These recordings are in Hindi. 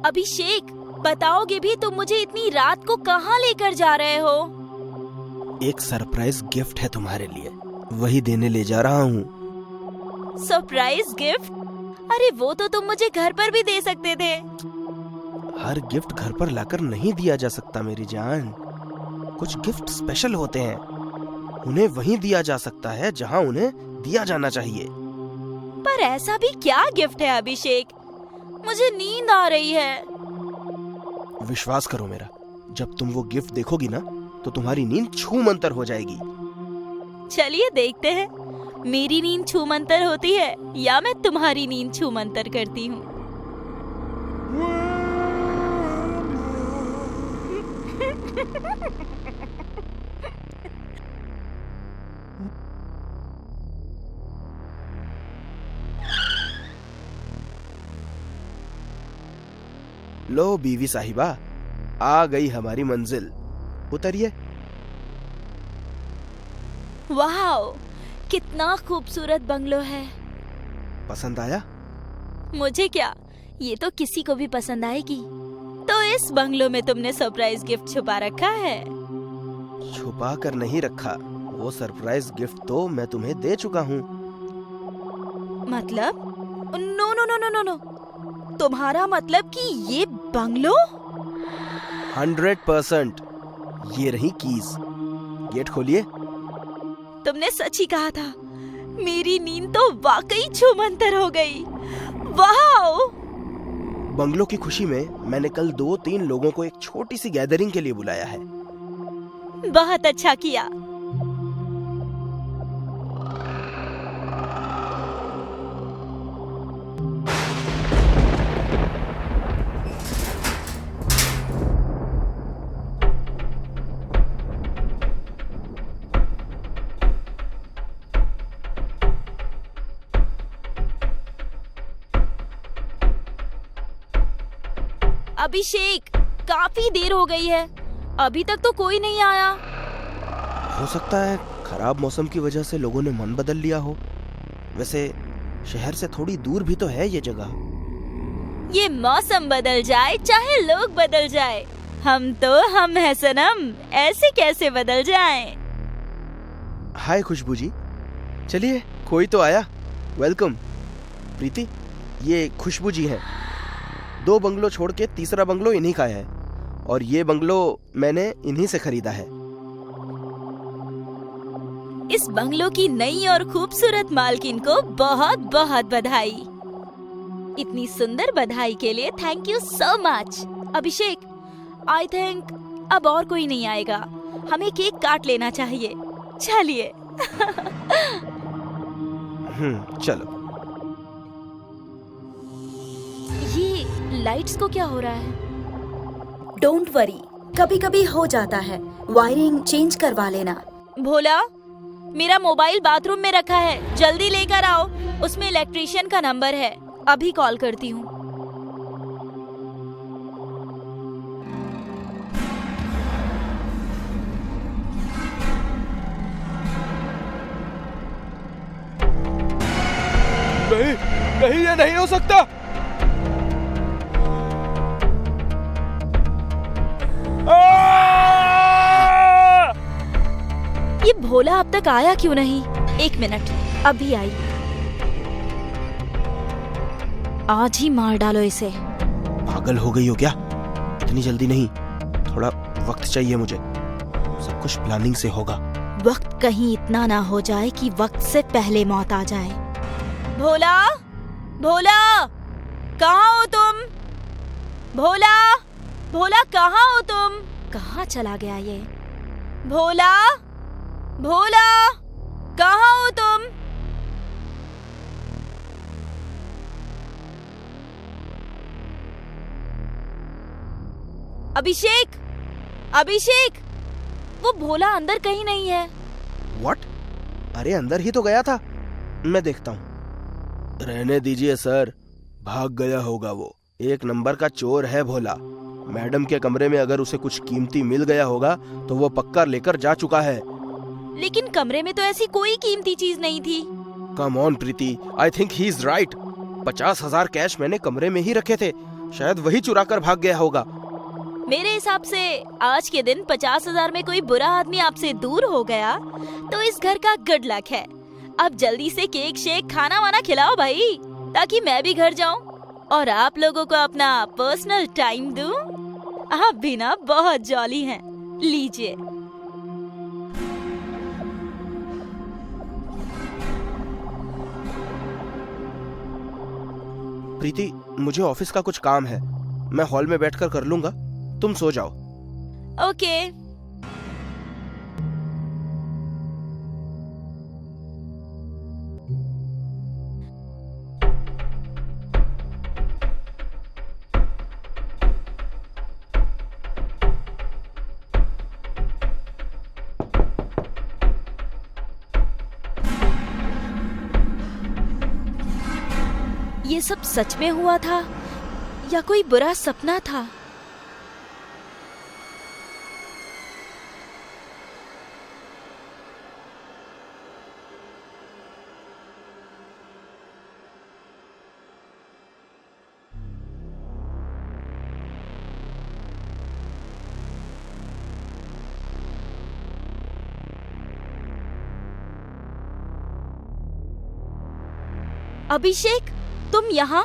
अभिषेक, बताओगे भी तुम मुझे इतनी रात को कहाँ लेकर जा रहे हो? एक सरप्राइज गिफ्ट है तुम्हारे लिए, वही देने ले जा रहा हूँ। Surprise gift? अरे वो तो तुम मुझे घर पर भी दे सकते थे। हर गिफ्ट घर पर लाकर नहीं दिया जा सकता मेरी जान। कुछ गिफ्ट स्पेशल होते हैं, उन्हें वहीं दिया जा सकता है जहाँ उन्हें दिया जाना चाहिए। पर ऐसा भी क्या गिफ्ट है अभिषेक? मुझे नींद आ रही है। विश्वास करो मेरा, जब तुम वो गिफ्ट देखोगी ना तो तुम्हारी नींद छूमंतर हो जाएगी। चलिए देखते हैं, मेरी नींद छूमंतर होती है या मैं तुम्हारी नींद छूमंतर करती हूँ। लो बीवी साहिबा, आ गई हमारी मंजिल, उतरिए। वाह, कितना खूबसूरत बंगलो है। पसंद आया? मुझे क्या, ये तो किसी को भी पसंद आएगी। तो इस बंगलो में तुमने सरप्राइज गिफ्ट छुपा रखा है? छुपा कर नहीं रखा, वो सरप्राइज गिफ्ट तो मैं तुम्हें दे चुका हूँ। मतलब? No no no no no no, तुम्हारा मतलब कि ये बंगलो? 100%। ये रही कीज, गेट खोलिए। तुमने सच ही कहा था, मेरी नींद तो वाकई छूमंतर हो गई। वाह! बंगलो की खुशी में मैंने कल 2-3 लोगों को एक छोटी सी गैदरिंग के लिए बुलाया है। बहुत अच्छा किया। अभिषेक, काफी देर हो गई है, अभी तक तो कोई नहीं आया। हो सकता है खराब मौसम की वजह से लोगों ने मन बदल लिया हो। वैसे शहर से थोड़ी दूर भी तो है ये जगह। ये मौसम बदल जाए चाहे लोग बदल जाए, हम हैं सनम, ऐसे कैसे बदल जाएं? हाय खुशबू जी, चलिए कोई तो आया। वेलकम। प्रीति, ये खुशबू जी हैं। 2 बंगलो छोड़ के तीसरा बंगलो इन्हीं का है, और ये बंगलो मैंने इन्हीं से खरीदा है। इस बंगलो की नई और खूबसूरत मालकिन को बहुत बहुत बधाई। इतनी सुंदर बधाई के लिए thank you so much. Abhishek, I think अब और कोई नहीं आएगा, हमें केक काट लेना चाहिए। चलिए। चलो। ये लाइट्स को क्या हो रहा है? डोंट वरी, कभी कभी हो जाता है, वायरिंग चेंज करवा लेना। भोला, मेरा मोबाइल बाथरूम में रखा है, जल्दी लेकर आओ। उसमें इलेक्ट्रिशियन का नंबर है, अभी कॉल करती हूँ। नहीं नहीं, ये नहीं हो सकता। ये भोला अब तक आया क्यों नहीं? 1 मिनट, अभी आई। आज ही मार डालो इसे। पागल हो गई हो क्या? इतनी जल्दी नहीं, थोड़ा वक्त चाहिए मुझे। सब कुछ प्लानिंग से होगा। वक्त कहीं इतना ना हो जाए कि वक्त से पहले मौत आ जाए। भोला, भोला, कहाँ हो तुम? भोला, भोला कहाँ हो तुम? कहाँ चला गया ये? भोला, भोला, कहाँ हो तुम? अभिषेक, अभिषेक, वो भोला अंदर कहीं नहीं है। What? अरे अंदर ही तो गया था, मैं देखता हूँ। रहने दीजिए सर, भाग गया होगा वो। 1 नंबर का चोर है भोला। मैडम के कमरे में अगर उसे कुछ कीमती मिल गया होगा तो वो पक्का लेकर जा चुका है। लेकिन कमरे में तो ऐसी कोई कीमती चीज नहीं थी। Come on Preeti, I think he is right. 50,000 cash मैंने कमरे में ही रखे थे। शायद वही चुरा कर भाग गया होगा। मेरे हिसाब से आज के दिन 50,000 में कोई बुरा आदमी आपसे दूर हो गया तो इस घर का गुड लक है। अब जल्दी से केक शेक खाना वाना खिलाओ भाई, ताकि मैं भी घर जाऊं और आप लोगों को अपना पर्सनल टाइम दूं। आप भी ना बहुत जॉली हैं। लीजिए। प्रीति, मुझे ऑफिस का कुछ काम है, मैं हॉल में बैठकर कर लूंगा, तुम सो जाओ। ओके। ये सब सच में हुआ था या कोई बुरा सपना था? अभिषेक, तुम यहाँ?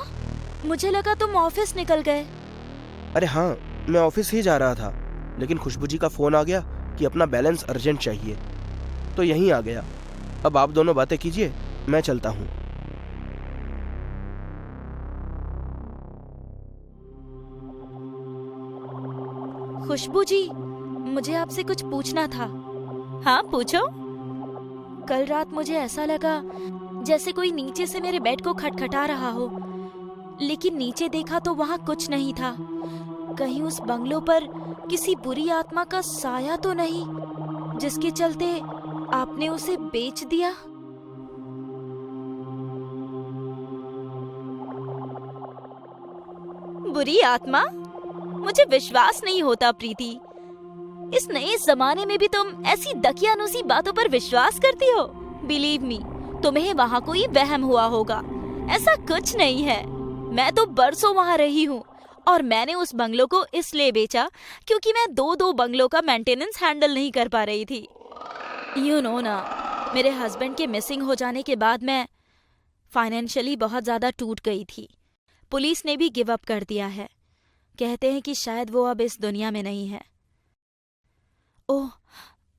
मुझे लगा तुम ऑफिस निकल गए। अरे हाँ, मैं ऑफिस ही जा रहा था, लेकिन खुशबू जी का फोन आ गया कि अपना बैलेंस अर्जेंट चाहिए, तो यहीं आ गया। अब आप दोनों बातें कीजिए, मैं चलता हूँ। खुशबू जी, मुझे आपसे कुछ पूछना था। हाँ, पूछो। कल रात मुझे ऐसा लगा जैसे कोई नीचे से मेरे बेड को खटखटा रहा हो, लेकिन नीचे देखा तो वहाँ कुछ नहीं था। कहीं उस बंगलो पर किसी बुरी आत्मा का साया तो नहीं, जिसके चलते आपने उसे बेच दिया? बुरी आत्मा? मुझे विश्वास नहीं होता प्रीति। इस नए जमाने में भी तुम ऐसी दकियानुसी बातों पर विश्वास करती हो? बिलीव मी, तुम्हें वहाँ कोई वहम हुआ होगा। ऐसा कुछ नहीं है। मैं तो बरसों वहाँ रही हूँ और मैंने उस बंगलो को इसलिए बेचा क्योंकि मैं दो बंगलों का मेंटेनेंस हैंडल नहीं कर पा रही थी। यू नो ना, मेरे हस्बैंड के मिसिंग हो जाने के बाद मैं फाइनेंशियली बहुत ज्यादा टूट गई थी। पुलिस ने भी गिव अप कर दिया है। कहते हैं कि शायद वो अब इस दुनिया में नहीं है। ओह,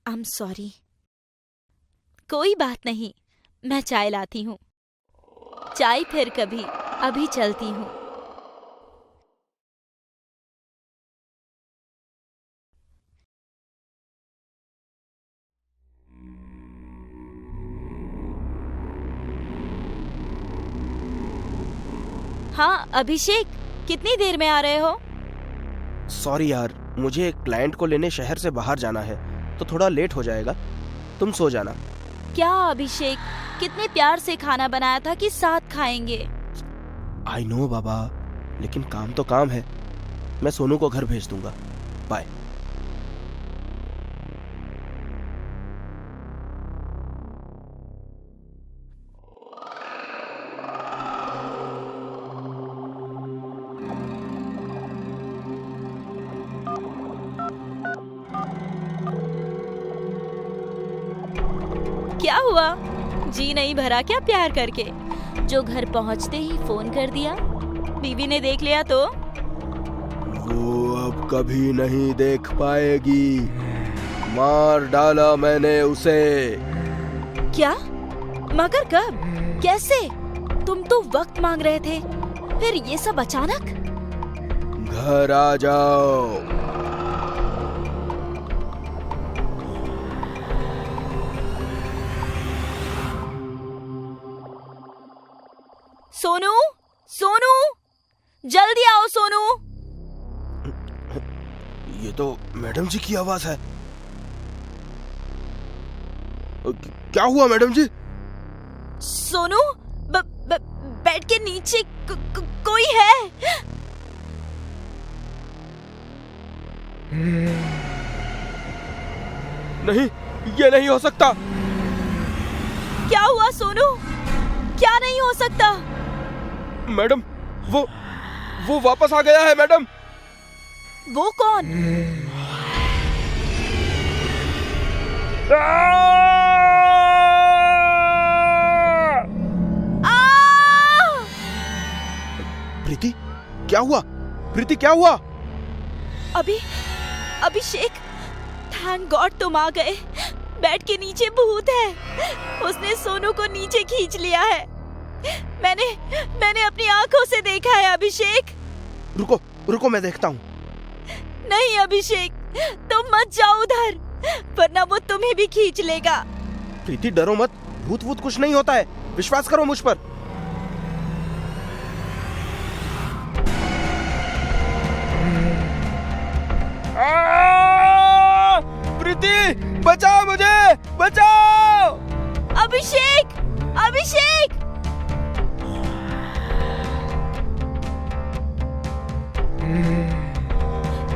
आई एम सॉरी। कोई बात नहीं, मैं चाय लाती हूँ। चाय फिर कभी, अभी चलती हूँ। हाँ अभिषेक, कितनी देर में आ रहे हो? सॉरी यार, मुझे एक क्लाइंट को लेने शहर से बाहर जाना है, तो थोड़ा लेट हो जाएगा। तुम सो जाना। क्या अभिषेक, कितने प्यार से खाना बनाया था कि साथ खाएंगे। आई नो बाबा, लेकिन काम तो काम है। मैं सोनू को घर भेज दूंगा। बाय। क्या हुआ? जी नहीं भरा क्या प्यार करके? जो घर पहुंचते ही फोन कर दिया? बीवी ने देख लिया तो? वो अब कभी नहीं देख पाएगी। मार डाला मैंने उसे। क्या? मगर कब? कैसे? तुम तो वक्त मांग रहे थे, फिर ये सब अचानक? घर आ जाओ। सोनू, सोनू, जल्दी आओ सोनू। ये तो मैडम जी की आवाज है। क्या हुआ मैडम जी? सोनू, बेड के नीचे कोई है। नहीं, ये नहीं हो सकता। क्या हुआ सोनू? क्या नहीं हो सकता? मैडम, वो वापस आ गया है मैडम। वो कौन? प्रीति, क्या हुआ? प्रीति, क्या हुआ? अभिषेक, थैंक गॉड तुम आ गए। बेड के नीचे भूत है, उसने सोनू को नीचे खींच लिया है। मैंने अपनी आंखों से देखा है अभिषेक। रुको रुको, मैं देखता हूँ। नहीं अभिषेक, तुम मत जाओ उधर, वरना वो तुम्हें भी खींच लेगा। प्रीति डरो मत, भूत वूत कुछ नहीं होता है, विश्वास करो मुझ पर। प्रीति, बचाओ मुझे, बचाओ! अभिषेक, अभिषेक!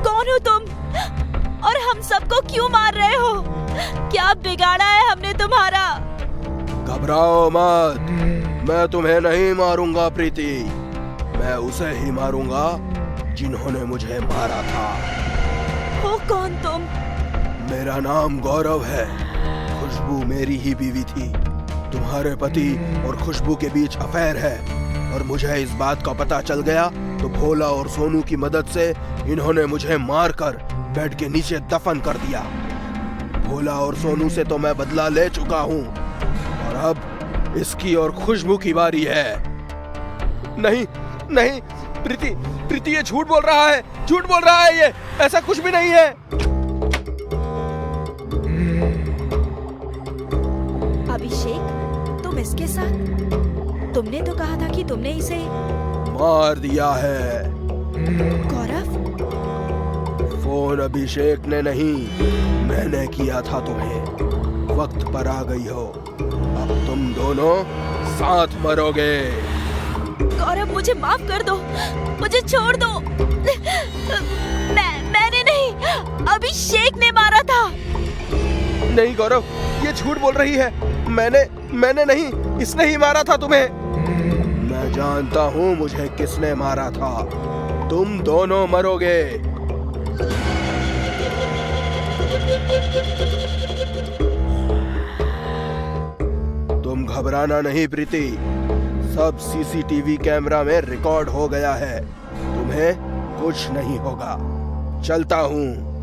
कौन हो तुम? और हम सबको क्यों मार रहे हो? क्या बिगाड़ा है हमने तुम्हारा? घबराओ मत, मैं तुम्हें नहीं मारूंगा प्रीति, मैं उसे ही मारूंगा जिन्होंने मुझे मारा था। हो कौन तुम? मेरा नाम गौरव है। खुशबू मेरी ही बीवी थी। तुम्हारे पति और खुशबू के बीच अफेयर है और मुझे इस बात का पता चल गया तो भोला और सोनू की मदद से इन्होंने मुझे मारकर बेड के नीचे दफन कर दिया। भोला और सोनू से तो मैं बदला ले चुका हूँ और अब इसकी और खुशबू की बारी है। नहीं नहीं प्रीति, प्रीति ये झूठ बोल रहा है, झूठ बोल रहा है, ये ऐसा कुछ भी नहीं है। अभिषेक, तुम इसके साथ? तुमने तो कहा था कि तुमने इसे मार दिया है। गौरव? फोन अभिषेक ने नहीं, मैंने किया था तुम्हें। वक्त पर आ गई हो, अब तुम दोनों साथ मरोगे। गौरव, मुझे माफ कर दो, मुझे छोड़ दो। मैंने नहीं, अभिषेक ने मारा था। नहीं गौरव, ये झूठ बोल रही है। मैंने नहीं, इसने ही मारा था तुम्हें। मैं जानता हूँ मुझे किसने मारा था। तुम दोनों मरोगे। तुम घबराना नहीं प्रीति, सब सीसीटीवी कैमरा में रिकॉर्ड हो गया है। तुम्हें कुछ नहीं होगा। चलता हूँ।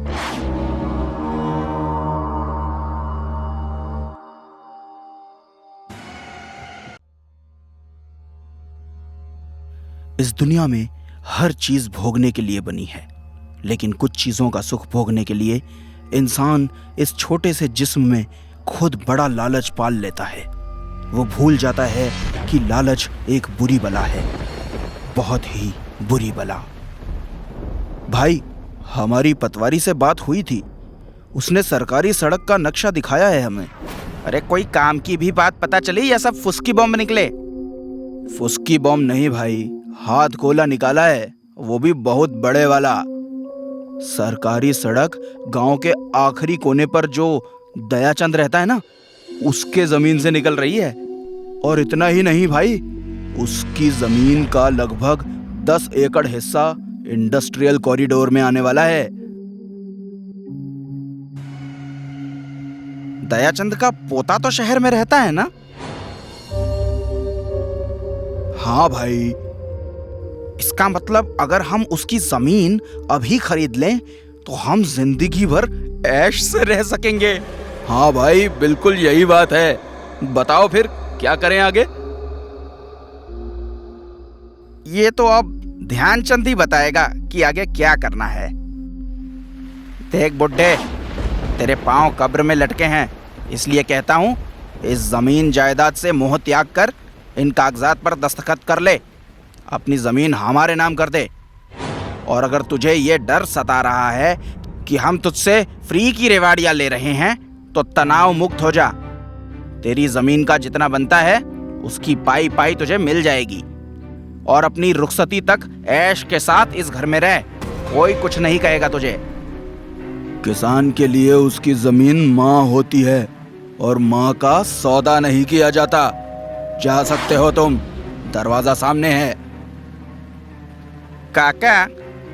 इस दुनिया में हर चीज भोगने के लिए बनी है, लेकिन कुछ चीजों का सुख भोगने के लिए इंसान इस छोटे से जिस्म में खुद बड़ा लालच पाल लेता है। वो भूल जाता है कि लालच एक बुरी बला है, बहुत ही बुरी बला। भाई, हमारी पटवारी से बात हुई थी, उसने सरकारी सड़क का नक्शा दिखाया है हमें। अरे कोई काम की भी बात पता चली या सब फुसकी बॉम्ब निकले? फुसकी बॉम्ब नहीं भाई, हाथ गोला निकाला है, वो भी बहुत बड़े वाला। सरकारी सड़क गांव के आखिरी कोने पर जो दयाचंद रहता है ना, उसके जमीन से निकल रही है। और इतना ही नहीं भाई, उसकी जमीन का लगभग 10 एकड़ हिस्सा इंडस्ट्रियल कॉरिडोर में आने वाला है। दयाचंद का पोता तो शहर में रहता है ना? हाँ भाई। इसका मतलब अगर हम उसकी जमीन अभी खरीद लें तो हम जिंदगी भर ऐश से रह सकेंगे। हाँ भाई, बिल्कुल यही बात है। बताओ फिर क्या करें आगे? ये तो अब ध्यानचंद ही बताएगा कि आगे क्या करना है। देख बुड्ढे, तेरे पांव कब्र में लटके हैं, इसलिए कहता हूँ इस जमीन जायदाद से मोह त्याग कर इन कागजात पर दस्तखत कर ले, अपनी जमीन हमारे नाम कर दे। और अगर तुझे ये डर सता रहा है कि हम तुझसे फ्री की रेवाड़ियाँ ले रहे हैं तो तनाव मुक्त हो जा। तेरी जमीन का जितना बनता है उसकी पाई पाई तुझे मिल जाएगी और अपनी रुखसती तक ऐश के साथ इस घर में रह, कोई कुछ नहीं कहेगा तुझे। किसान के लिए उसकी जमीन माँ होती है और माँ का सौदा नहीं किया जाता। जा सकते हो तुम, दरवाजा सामने है। काका,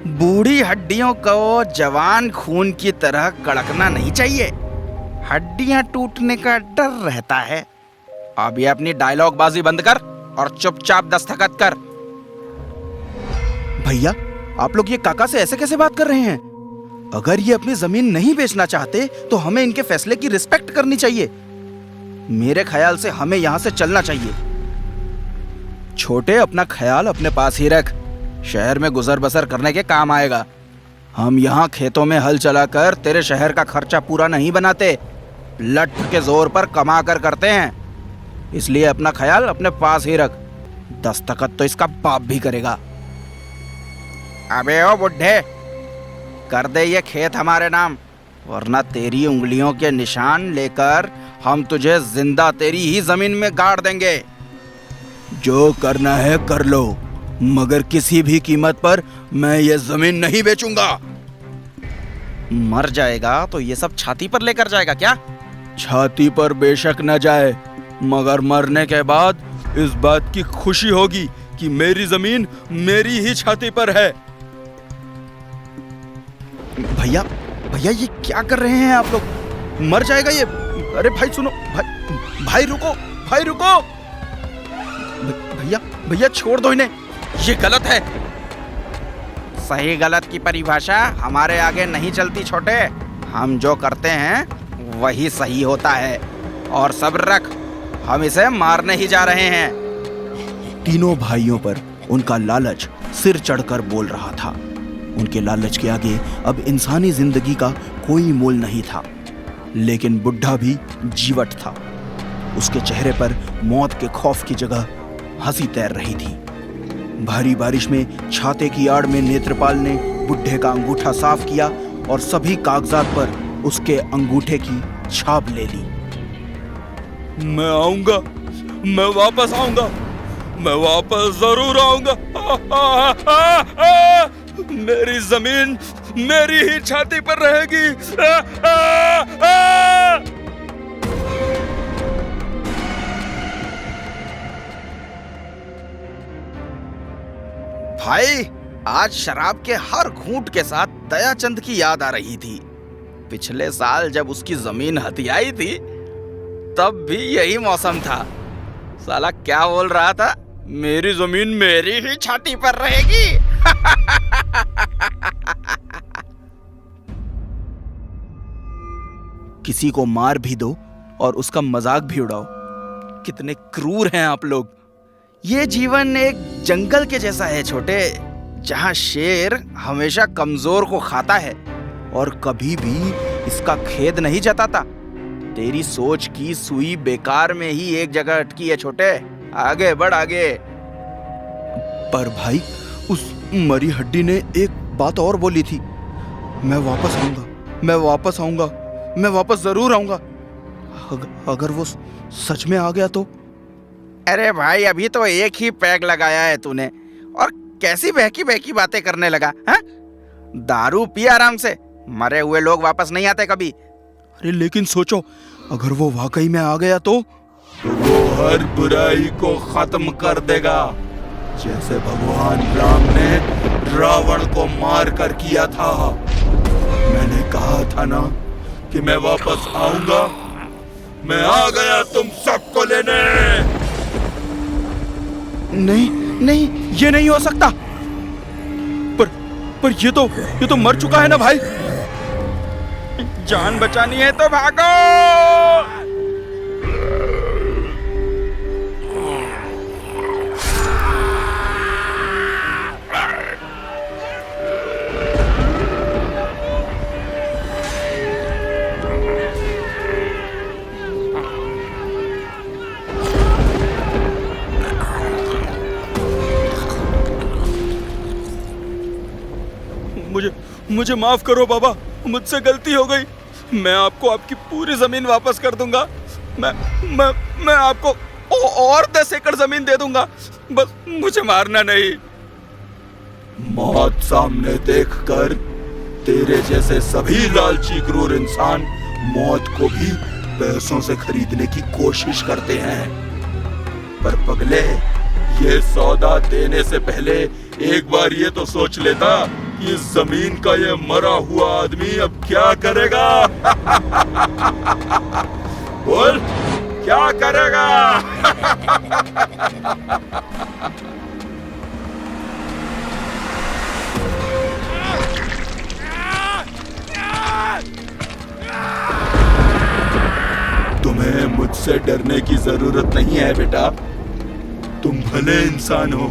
बूढ़ी हड्डियों को जवान खून की तरह कड़कना नहीं चाहिए। हड्डियां टूटने का डर रहता है। अब ये अपनी डायलॉग बाजी बंद कर और चुपचाप दस्तखत कर। भैया, आप लोग ये काका से ऐसे कैसे बात कर रहे हैं? अगर ये अपनी जमीन नहीं बेचना चाहते तो हमें इनके फैसले की रिस्पेक्ट करनी चाहिए। मेरे ख्याल से हमें यहाँ से चलना चाहिए। छोटे, अपना ख्याल अपने पास ही रख, शहर में गुजर बसर करने के काम आएगा। हम यहाँ खेतों में हल चलाकर तेरे शहर का खर्चा पूरा नहीं बनाते, लठ के जोर पर कमा कर करते हैं। इसलिए अपना ख्याल अपने पास ही रख। दस्तखत तो इसका बाप भी करेगा। अबे ओ बुड्ढे, कर दे ये खेत हमारे नाम, वरना तेरी उंगलियों के निशान लेकर हम तुझे जिंदा तेरी ही जमीन में गाड़ देंगे। जो करना है कर लो, मगर किसी भी कीमत पर मैं ये जमीन नहीं बेचूंगा। मर जाएगा तो ये सब छाती पर लेकर जाएगा क्या? छाती पर बेशक न जाए, मगर मरने के बाद इस बात की खुशी होगी कि मेरी जमीन मेरी ही छाती पर है। भैया, भैया ये क्या कर रहे हैं आप लोग? मर जाएगा ये। अरे भाई सुनो, भाई रुको, भाई रुको। भैया, भैया छोड़ दो इन्हें, ये गलत है। सही गलत की परिभाषा हमारे आगे नहीं चलती छोटे। हम जो करते हैं वही सही होता है। और सब्र रख, हम इसे मारने ही जा रहे हैं। तीनों भाइयों पर उनका लालच सिर चढ़कर बोल रहा था। उनके लालच के आगे अब इंसानी जिंदगी का कोई मोल नहीं था। लेकिन बुढ़ा भी जीवट था। उसके चेहरे पर मौत के खौफ की जगह हंसी तैर रही थी। भारी बारिश में छाते की आड़ में नेत्रपाल ने बुढ़े का अंगूठा साफ किया और सभी कागजात पर उसके अंगूठे की छाप ले ली। मैं आऊंगा, मैं वापस आऊंगा, मैं वापस जरूर आऊंगा। मेरी जमीन मेरी ही छाती पर रहेगी। भाई, आज शराब के हर घूंट के साथ दयाचंद की याद आ रही थी। पिछले साल जब उसकी जमीन हथियाई थी तब भी यही मौसम था। साला क्या बोल रहा था? मेरी जमीन मेरी ही छाती पर रहेगी। किसी को मार भी दो और उसका मजाक भी उड़ाओ। कितने क्रूर हैं आप लोग। ये जीवन एक जंगल के जैसा है छोटे, जहां शेर हमेशा कमजोर को खाता है और कभी भी इसका खेद नहीं जताता। तेरी सोच की सुई बेकार में ही एक जगह अटकी है छोटे। आगे बढ़ आगे। पर भाई, उस मरी हड्डी ने एक बात और बोली थी, मैं वापस आऊंगा, मैं वापस आऊंगा, मैं वापस जरूर आऊंगा। अगर वो सच में आ गया तो? अरे भाई, अभी तो एक ही पैग लगाया है तूने और कैसी बहकी बहकी बातें करने लगा है? दारू पी आराम से, मरे हुए लोग वापस नहीं आते कभी। अरे लेकिन सोचो, अगर वो वाकई में आ गया तो वो हर बुराई को खत्म कर देगा, जैसे भगवान राम ने रावण को मार कर किया था। मैंने कहा था ना कि मैं वापस आऊंगा। मैं आ गया तुम सबको लेने। नहीं नहीं, ये नहीं हो सकता। पर ये तो मर चुका है ना भाई। जान बचानी है तो भागो। मुझे माफ करो बाबा, मुझसे गलती हो गई। मैं आपको आपकी पूरी जमीन वापस कर दूंगा। मैं आपको और 10 एकड़ जमीन दे दूंगा, बस मुझे मारना नहीं। मौत सामने देखकर तेरे जैसे सभी लालची क्रूर इंसान मौत को भी पैसों से खरीदने की कोशिश करते हैं। पर पगले, ये सौदा देने से पहले एक बार ये तो सोच लेता कि इस जमीन का ये मरा हुआ आदमी अब क्या करेगा। बोल, क्या करेगा? तुम्हें मुझसे डरने की जरूरत नहीं है बेटा, तुम भले इंसान हो।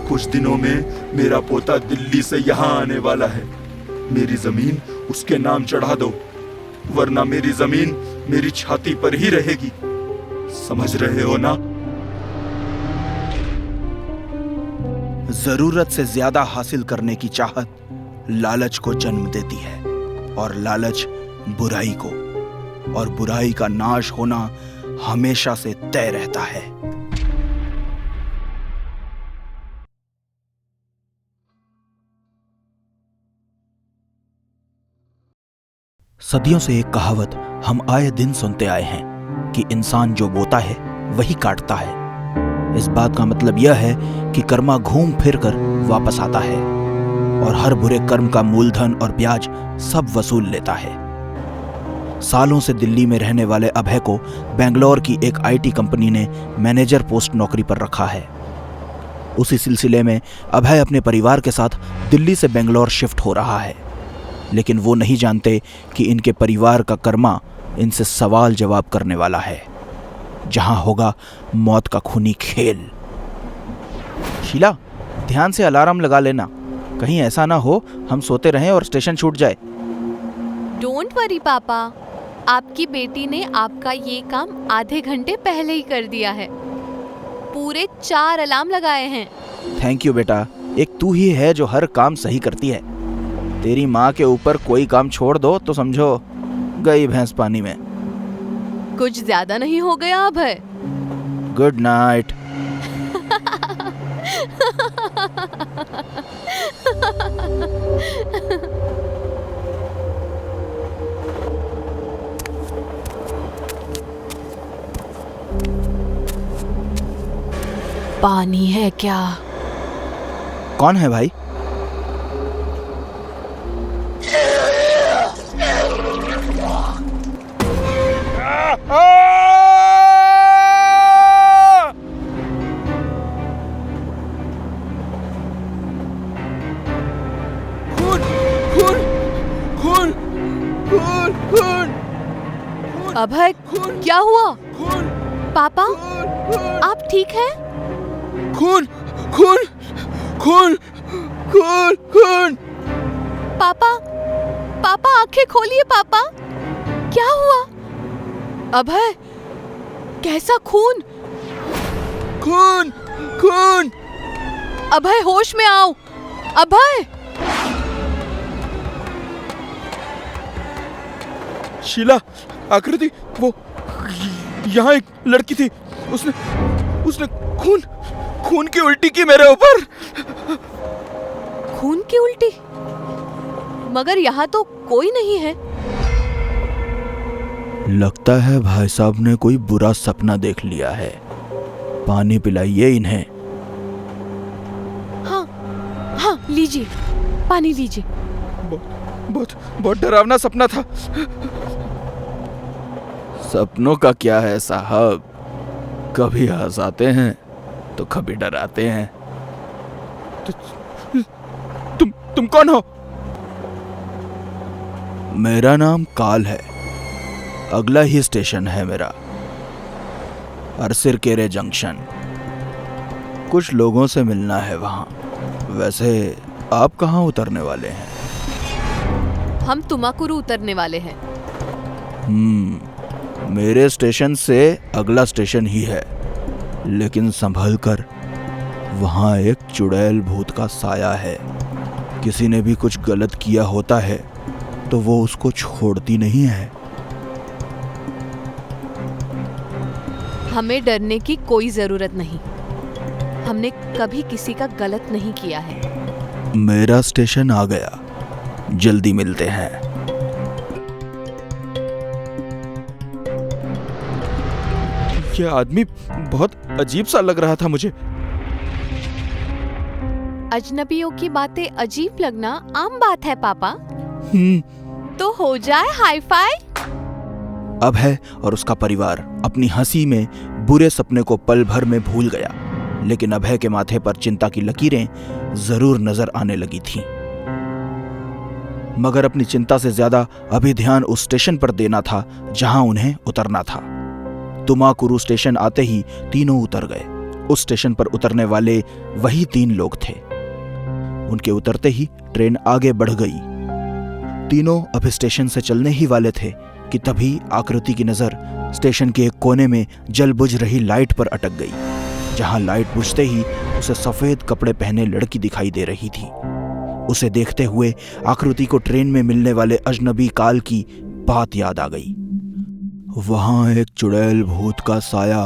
कुछ दिनों में मेरा पोता दिल्ली से यहाँ आने वाला है। मेरी जमीन उसके नाम चढ़ा दो, वरना मेरी जमीन मेरी छाती पर ही रहेगी। समझ रहे हो ना? जरूरत से ज्यादा हासिल करने की चाहत लालच को जन्म देती है, और लालच बुराई को, और बुराई का नाश होना हमेशा से तय रहता है। सदियों से एक कहावत हम आए दिन सुनते आए हैं कि इंसान जो बोता है वही काटता है। इस बात का मतलब यह है कि कर्मा घूम फिर कर वापस आता है और हर बुरे कर्म का मूलधन और ब्याज सब वसूल लेता है। सालों से दिल्ली में रहने वाले अभय को बेंगलोर की एक आईटी कंपनी ने मैनेजर पोस्ट नौकरी पर रखा है। उसी सिलसिले में अभय अपने परिवार के साथ दिल्ली से बेंगलोर शिफ्ट हो रहा है, लेकिन वो नहीं जानते कि इनके परिवार का कर्मा इनसे सवाल जवाब करने वाला है, जहां होगा मौत का खूनी खेल। शीला, ध्यान से अलार्म लगा लेना, कहीं ऐसा ना हो हम सोते रहें और स्टेशन छूट जाए। डोंट वरी पापा, आपकी बेटी ने आपका ये काम आधे घंटे पहले ही कर दिया है। पूरे 4 अलार्म लगाए हैं। थैंक यू बेटा, एक तू ही है जो हर काम सही करती है। तेरी माँ के ऊपर कोई काम छोड़ दो तो समझो गई भैंस पानी में। कुछ ज्यादा नहीं हो गया अभय? Good night. पानी है क्या? कौन है भाई? अभय, क्या हुआ? पापा, आप ठीक हैं? खून खून खून खून खून। पापा, पापा आंखें खोलिए पापा, क्या हुआ? अभय, कैसा खून? खून खून। अभय होश में आओ। अभय! शीला, आकृति, वो यहाँ एक लड़की थी, उसने खून की उल्टी की मेरे ऊपर। खून की उल्टी? मगर यहाँ तो कोई नहीं है। लगता है भाई साहब ने कोई बुरा सपना देख लिया है। पानी पिलाइए इन्हें। हाँ हाँ, लीजिए, पानी लीजिए। बहुत डरावना सपना था। सपनों का क्या है साहब, कभी हंसाते हैं तो कभी डराते हैं। तुम कौन हो? मेरा नाम काल है, अगला ही स्टेशन है मेरा, अरसिरकेरे जंक्शन। कुछ लोगों से मिलना है वहां। वैसे आप कहाँ उतरने वाले हैं? हम तुमाकुरु उतरने वाले हैं। मेरे स्टेशन से अगला स्टेशन ही है, लेकिन संभल कर, वहां एक चुड़ैल भूत का साया है। किसी ने भी कुछ गलत किया होता है तो वो उसको छोड़ती नहीं है। हमें डरने की कोई जरूरत नहीं, हमने कभी किसी का गलत नहीं किया है। मेरा स्टेशन आ गया, जल्दी मिलते हैं। ये आदमी बहुत अजीब सा लग रहा था मुझे। अजनबियों की बातें अजीब लगना आम बात है पापा। तो हो जाए हाई फाई। अभय और उसका परिवार अपनी हंसी में बुरे सपने को पल भर में भूल गया, लेकिन अभय के माथे पर चिंता की लकीरें जरूर नजर आने लगी थीं। मगर अपनी चिंता से ज्यादा अभी ध्यान उस स्टेशन पर देना था जहां उन्हें उतरना था। तुमाकुरु स्टेशन आते ही तीनों उतर गए। उस स्टेशन पर उतरने वाले वही 3 लोग थे। उनके उतरते ही ट्रेन आगे बढ़ गई। तीनों अभी स्टेशन से चलने ही वाले थे कि तभी आकृति की नजर स्टेशन के एक कोने में जल बुझ रही लाइट पर अटक गई, जहां लाइट बुझते ही उसे सफेद कपड़े पहने लड़की दिखाई दे रही थी। उसे देखते हुए आकृति को ट्रेन में मिलने वाले अजनबी काल की बात याद आ गई। वहां एक चुड़ैल भूत का साया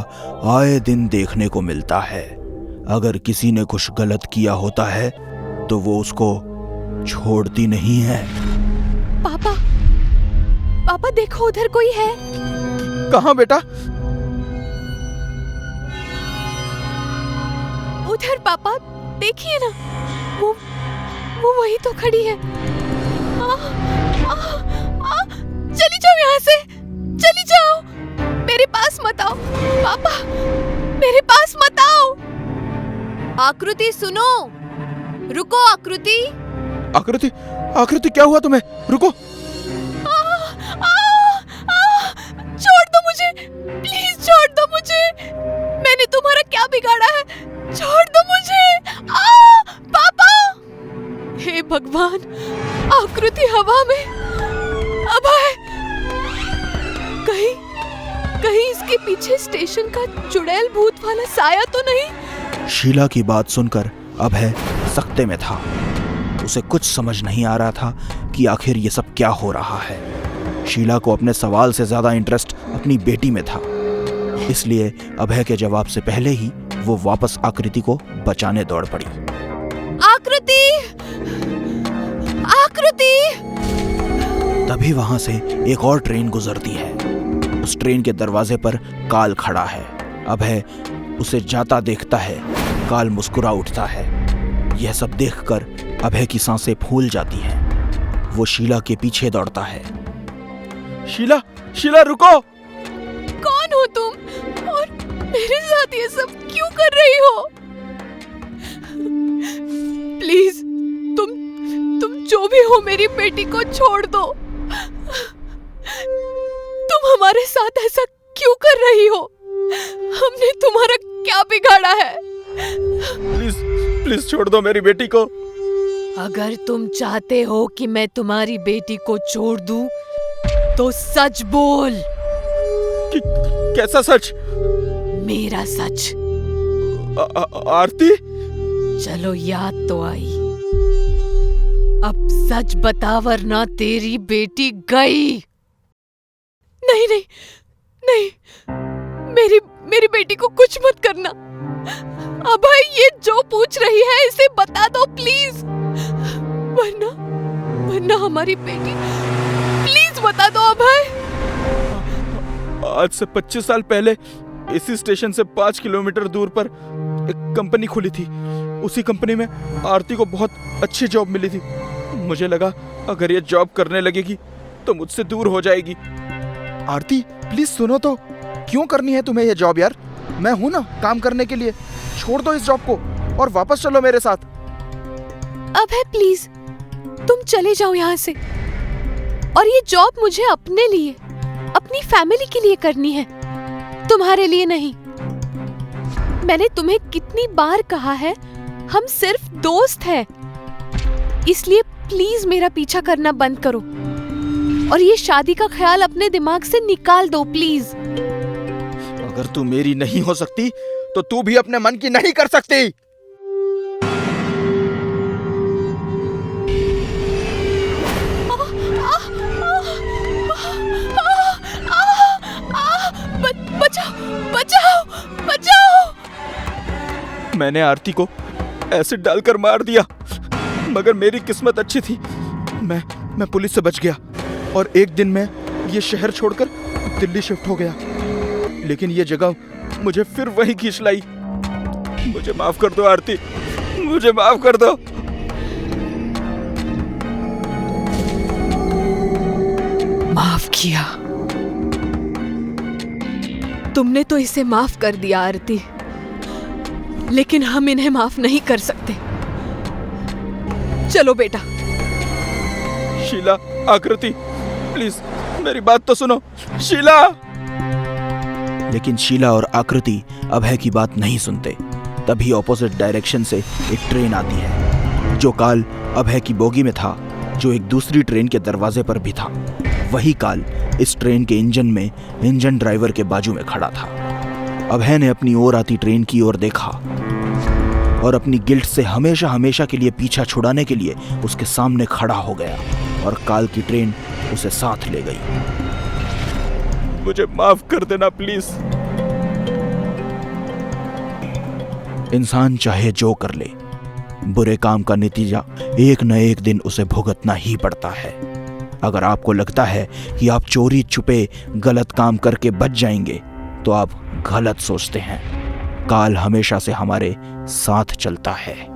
आए दिन देखने को मिलता है। अगर किसी ने कुछ गलत किया होता है तो वो उसको छोड़ती नहीं है। पापा, पापा देखो उधर कोई है। कहाँ बेटा? उधर पापा देखिए ना, वो वही तो खड़ी है। चली जाओ यहाँ से, चली जाओ। मेरे पास मत आओ पापा, मेरे पास मत आओ। आकृति सुनो, रुको आकृति। आकृति, आकृति क्या हुआ तुम्हें? रुको। छोड़ दो मुझे, प्लीज छोड़ दो मुझे। मैंने तुम्हारा क्या बिगाड़ा है? छोड़ दो मुझे। पापा, हे भगवान, आकृति हवा में। अभय, कहीं इसके पीछे स्टेशन का चुड़ैल भूत वाला साया तो नहीं? शीला की बात सुनकर अभय सख्ते में था। उसे कुछ समझ नहीं आ रहा था कि आखिर ये सब क्या हो रहा है। शीला को अपने सवाल से ज्यादा इंटरेस्ट अपनी बेटी में था, इसलिए अभय के जवाब से पहले ही वो वापस आकृति को बचाने दौड़ पड़ी। आकृति, आकृति। तभी वहां से एक और ट्रेन गुजरती है। उस ट्रेन के दरवाजे पर काल खड़ा है। अभय उसे जाता देखता है। काल मुस्कुरा उठता है। यह सब देखकर अभय की सांसें फूल जाती हैं। वो शीला के पीछे दौड़ता है। शीला, शीला रुको। कौन हो तुम और मेरे साथ ये सब क्यों कर रही हो? प्लीज, तुम जो भी हो मेरी बेटी को छोड़ दो। तुम हमारे साथ ऐसा क्यों कर रही हो? हमने तुम्हारा क्या बिगाड़ा है? प्लीज, प्लीज छोड़ दो मेरी बेटी को। अगर तुम चाहते हो कि मैं तुम्हारी बेटी को छोड़ दूं, तो सच बोल। कैसा सच? मेरा सच। आरती? चलो याद तो आई। अब सच बता वरना तेरी बेटी गई। नहीं नहीं नहीं, मेरी बेटी को कुछ मत करना। अभय ये जो पूछ रही है इसे बता दो प्लीज, वरना हमारी बेटी। प्लीज बता दो अभय। आज से 25 साल पहले इसी स्टेशन से 5 किलोमीटर दूर पर एक कंपनी खुली थी। उसी कंपनी में आरती को बहुत अच्छी जॉब मिली थी। मुझे लगा अगर ये जॉब करने लगेगी तो मुझसे दूर हो जाएगी। आरती प्लीज सुनो तो, क्यों करनी है तुम्हें ये जॉब यार? मैं हूं ना काम करने के लिए। छोड़ दो इस जॉब को और वापस चलो मेरे साथ। अभय प्लीज, तुम चले जाओ यहाँ से। और ये जॉब मुझे अपने लिए, अपनी फैमिली के लिए करनी है, तुम्हारे लिए नहीं। मैंने तुम्हें कितनी बार कहा है, हम सिर्फ दोस्त हैं। इसलिए प्लीज मेरा पीछा करना बंद करो और ये शादी का ख्याल अपने दिमाग से निकाल दो प्लीज। अगर तू मेरी नहीं हो सकती तो तू भी अपने मन की नहीं कर सकती। बचाओ, बचाओ, बचाओ। मैंने आरती को एसिड डालकर मार दिया, मगर मेरी किस्मत अच्छी थी। मैं पुलिस से बच गया और एक दिन में ये शहर छोड़कर दिल्ली शिफ्ट हो गया। लेकिन ये जगह मुझे फिर वही खींच लाई। मुझे माफ कर दो आरती, मुझे माफ कर दो। माफ किया? तुमने तो इसे माफ कर दिया आरती, लेकिन हम इन्हें माफ नहीं कर सकते। चलो बेटा। शीला, आकृति, प्लीज मेरी बात तो सुनो। शीला। लेकिन शीला और आकृति अभय की बात नहीं सुनते। तभी ऑपोजिट डायरेक्शन से एक ट्रेन आती है। जो काल अभय की बोगी में था, जो एक दूसरी ट्रेन के दरवाजे पर भी था, वही काल इस ट्रेन के इंजन में इंजन ड्राइवर के बाजू में खड़ा था। अभय ने अपनी ओर आती ट्रेन की ओर देखा और अपनी गिल्ट से हमेशा हमेशा के लिए पीछा छुड़ाने के लिए उसके सामने खड़ा हो गया और काल की ट्रेन उसे साथ ले गई। मुझे माफ कर देना प्लीज। इंसान चाहे जो कर ले, बुरे काम का नतीजा एक न एक दिन उसे भुगतना ही पड़ता है। अगर आपको लगता है कि आप चोरी छुपे गलत काम करके बच जाएंगे, तो आप गलत सोचते हैं। काल हमेशा से हमारे साथ चलता है।